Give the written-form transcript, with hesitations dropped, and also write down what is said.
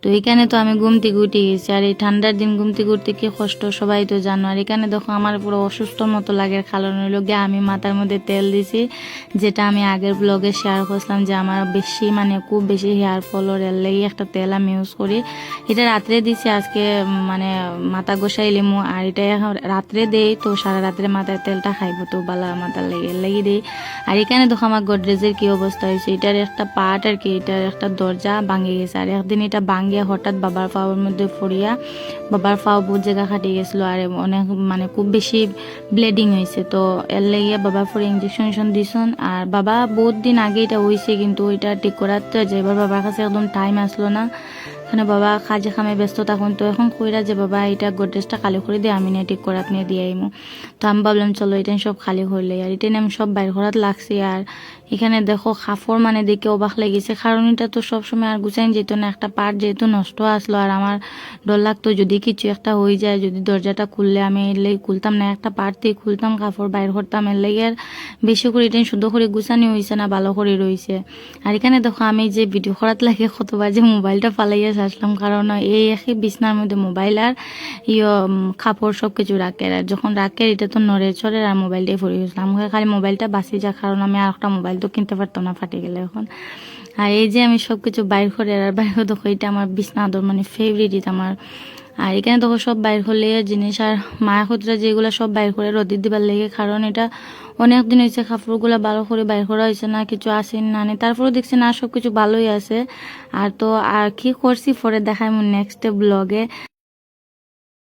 তো এখানে তো আমি ঘুম থেকে উঠে গেছি, আর এই ঠান্ডার দিন ঘুম থেকে উঠতে কি কষ্ট সবাই তো জানো। আর এখানে দেখো আমার পুরো অসুস্থর মতো লাগে, কারণ হইল গিয়ে আমি মাথার মধ্যে তেল দিছি, যেটা আমি আগের ব্লগে শেয়ার করছিলাম যে আমার বেশি মানে খুব বেশি হেয়ার ফলের এর লেগে একটা তেল আমি ইউজ করি। এটা রাত্রে দিছি আজকে, মানে মাথা গোসাইলিমু, আর এটা এখন রাত্রে দেই তো সারা রাত্রে মাথায় তেলটা খাইব তো বালা মাথার লেগে দেই। আর এখানে দেখো আমার গডরেজের কি অবস্থা হয়েছে, এটার একটা পার্ট আর কি, এটার একটা দরজা ভাঙে গেছে। আর একদিন এটা ভাঙিয়া হঠাৎ বাবার পাওয়ার মধ্যে পড়িয়া বাবার পাও বহুত জায়গা কাটে গেছিলো, আর অনেক মানে খুব বেশি ব্লিডিং হয়েছে। তো এর লেগে বাবার পরে ইঞ্জেকশন দিছন। আর বাবা বহুত দিন আগে এটা হয়েছে, কিন্তু ওইটা ঠিক করাতে যে এবার বাবার কাছে একদম টাইম আসলো না, এখানে বাবা কাজে খামে ব্যস্ত থাকুন। তো এখন কইরা যে বাবা এটা গডরেজটা খালি করে দিয়ে আমি নিয়ে ঠিক করাত নিয়ে দিয়ে আইমু। তো আমি ভাবলাম চলো এটা সব খালি করলে, আর এটা আমি সব বাইর করাত লাগছি। আর এখানে দেখো কাপড় মানে দেখে অবাক লেগেছে, কারণ এটা তো সবসময় আর গুছাইন যেত না, একটা পার্ট যেহেতু নষ্ট আসলো, আর আমার ডর লাগতো যদি কিছু একটা হয়ে যায়, যদি দরজাটা খুললে আমি এর লেগে খুলতাম না, একটা পার্ট দিয়ে খুলতাম কাপড় বাইর করতাম, এর লেগে আর বেশি করে এটা শুদ্ধ করে গুছানি হয়েছে না, ভালো করে রয়েছে। আর এখানে দেখো আমি যে ভিডিও করাত লাগে কতবার যে মোবাইলটা ফালাইয়া আসলাম, কারণ এই একই বিছনার মধ্যে মোবাইল আর কাপড় সব কিছু রাখে, আর যখন রাখে এটা তো নড়ে চড়ে, আর মোবাইলটাই পড়ে গেছিলাম, আমাকে খালি মোবাইলটা বাঁচি যা, কারণ আমি আর একটা মোবাইল তো কিনতে পারতাম না ফাটে গেলে এখন। আর এই যে আমি সব কিছু বাইর করে, আর বাইর করে দেখো এটা আমার বিছনা আদর মানে ফেভারিট এটা আমার। আর এখানে দেখো সব বাইর করলে জিনিস, আর মায়া খুচরা যেগুলো সব বাইর করে রোদি দিবার লেগে, কারণ এটা অনেক দিন হয়েছে কাপড়গুলো ভালো করে বাইর করা হয়েছে না, কিছু আসেন না তারপরে দেখছি না সব কিছু ভালোই আছে। আর তো আর কি করছি পরে দেখাই নেক্সট ব্লগে।